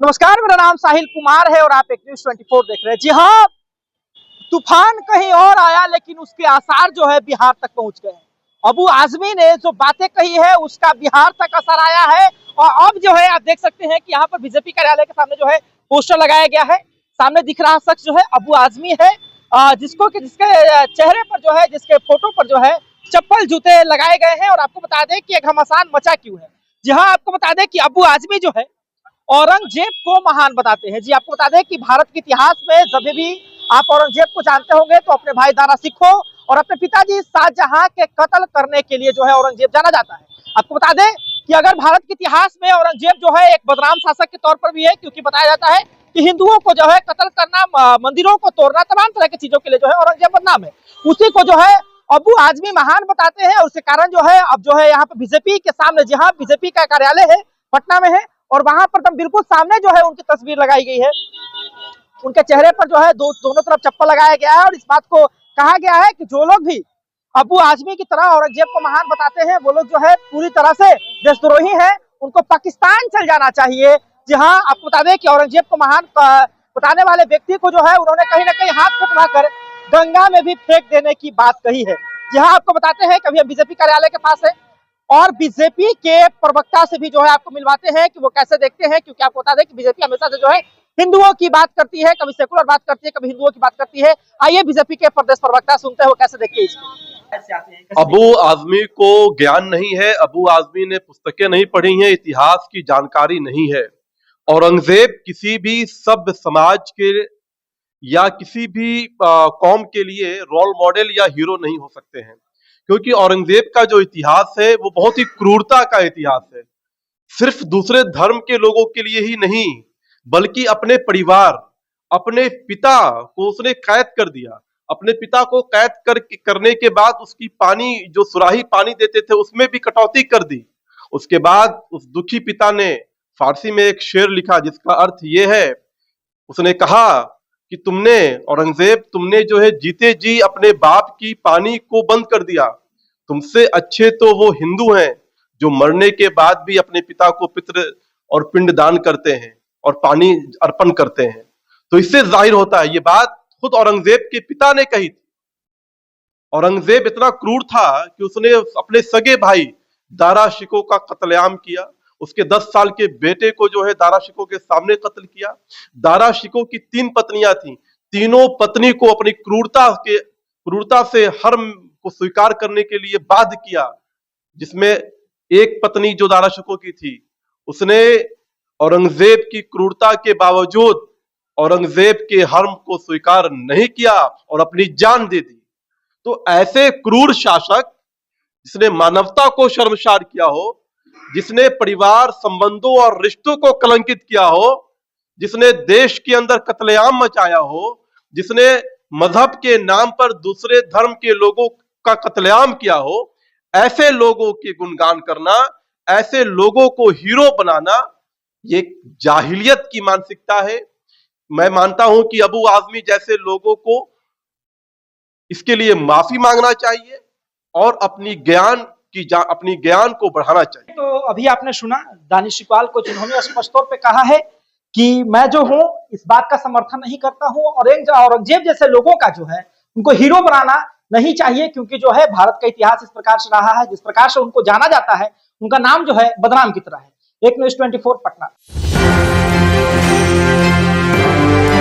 नमस्कार, मेरा नाम साहिल कुमार है और आप एक न्यूज़ 24 देख रहे हैं। जी हाँ, तूफान कहीं और आया लेकिन उसके आसार जो है बिहार तक पहुंच गए हैं। अबू आजमी ने जो बातें कही है उसका बिहार तक असर आया है और अब जो है आप देख सकते हैं कि यहाँ पर बीजेपी कार्यालय के सामने जो है पोस्टर लगाया गया है। सामने दिख रहा शख्स जो है अबू आजमी है, जिसके चेहरे पर जो है, जिसके फोटो पर जो है चप्पल जूते लगाए गए हैं। और आपको बता दें कि एक घमासान मचा क्यों है। जी हाँ, आपको बता दें कि अबू आजमी जो है औरंगजेब को महान बताते हैं। जी आपको बता दें कि भारत के इतिहास में जब भी आप औरंगजेब को जानते होंगे तो अपने भाई दारा सिखो और अपने पिताजी शाहजहां के कत्ल करने के लिए जो है औरंगजेब जाना जाता है। आपको बता दें कि अगर भारत के इतिहास में औरंगजेब जो है एक बदनाम शासक के तौर पर भी है, क्योंकि बताया जाता है कि हिंदुओं को जो है कत्ल करना, मंदिरों को तोड़ना, तमाम तरह की चीजों के लिए जो है औरंगजेब बदनाम है। उसी को जो है अबू आजमी महान बताते हैं और उसके कारण जो है अब जो है यहाँ पे बीजेपी के सामने, जी हाँ, बीजेपी का कार्यालय है पटना में है और वहां पर एकदम बिल्कुल सामने जो है उनकी तस्वीर लगाई गई है। उनके चेहरे पर जो है दोनों तरफ चप्पल लगाया गया है और इस बात को कहा गया है कि जो लोग भी अबू आजमी की तरह औरंगजेब को महान बताते हैं वो लोग जो है पूरी तरह से देशद्रोही हैं, उनको पाकिस्तान चल जाना चाहिए। जी हाँ, आपको बता दें कि औरंगजेब को महान बताने वाले व्यक्ति को जो है उन्होंने कहीं ना कहीं हाथ कटवा कर गंगा में भी फेंक देने की बात कही है। जी हाँ, आपको बताते हैं कभी हम बीजेपी कार्यालय के पास है और बीजेपी के प्रवक्ता से भी जो है आपको मिलवाते हैं कि वो कैसे देखते हैं, क्योंकि आपको बता दें कि बीजेपी हमेशा से जो है हिंदुओं की बात करती है, कभी सेकुलर बात करती है, कभी हिंदुओं की बात करती है। आइए बीजेपी के प्रदेश प्रवक्ता सुनते हैं वो कैसे देखते हैं इसको। अबू आजमी को ज्ञान नहीं है, अबू आजमी ने पुस्तकें नहीं पढ़ी हैं, इतिहास की जानकारी नहीं है। औरंगजेब किसी भी सभ्य समाज के या किसी भी कौम के लिए रोल मॉडल या हीरो नहीं हो सकते हैं, क्योंकि औरंगजेब का जो इतिहास है वो बहुत ही क्रूरता का इतिहास है। सिर्फ दूसरे धर्म के लोगों के लिए ही नहीं, बल्कि अपने परिवार, अपने पिता को उसने कैद कर दिया। अपने पिता को करने के बाद उसकी पानी, जो सुराही पानी देते थे, उसमें भी कटौती कर दी। उसके बाद उस दुखी पिता ने फारसी में एक शेर लिखा जिसका अर्थ ये है, उसने कहा कि तुमने, औरंगजेब, तुमने जो है जीते जी अपने बाप की पानी को बंद कर दिया। तुमसे अच्छे तो वो हिंदू हैं जो मरने के बाद भी अपने पिता को पितृ और पिंड दान करते हैं और पानी अर्पण करते हैं। तो इससे जाहिर होता है, ये बात खुद औरंगजेब के पिता ने कही थी। औरंगजेब इतना क्रूर था कि उसने अपने सगे भाई दारा शिकोह का कत्लेआम किया। उसके 10 साल के बेटे को जो है दारा शिकोह के सामने कत्ल किया। दारा शिकोह की 3 पत्नियां थीं, तीनों पत्नी को अपनी क्रूरता से हर्म को स्वीकार करने के लिए बाध्य किया। जिसमें एक पत्नी जो दारा शिकोह की थी, उसने औरंगजेब की क्रूरता के बावजूद औरंगजेब के हर्म को स्वीकार नहीं किया और अपनी जान दे दी। तो ऐसे क्रूर शासक, जिसने मानवता को शर्मसार किया हो, जिसने परिवार संबंधों और रिश्तों को कलंकित किया हो, जिसने देश के अंदर कत्लेआम मचाया हो, जिसने मजहब के नाम पर दूसरे धर्म के लोगों का कत्लेआम किया हो, ऐसे लोगों के गुणगान करना, ऐसे लोगों को हीरो बनाना, ये जाहिलियत की मानसिकता है। मैं मानता हूं कि अबू आजमी जैसे लोगों को इसके लिए माफी मांगना चाहिए और अपनी ज्ञान को बढ़ाना चाहिए। तो अभी आपने सुना दानिश इकबाल को, जिन्होंने स्पष्ट तौर पे कहा है कि मैं जो हूं इस बात का समर्थन नहीं करता हूं और औरंगजेब जैसे लोगों का जो है उनको हीरो बनाना नहीं चाहिए, क्योंकि जो है भारत का इतिहास इस प्रकार से रहा है, जिस प्रकार से उनको जाना जाता है, उनका नाम जो है बदनाम की तरह है। एक न्यूज़ 24 पटना।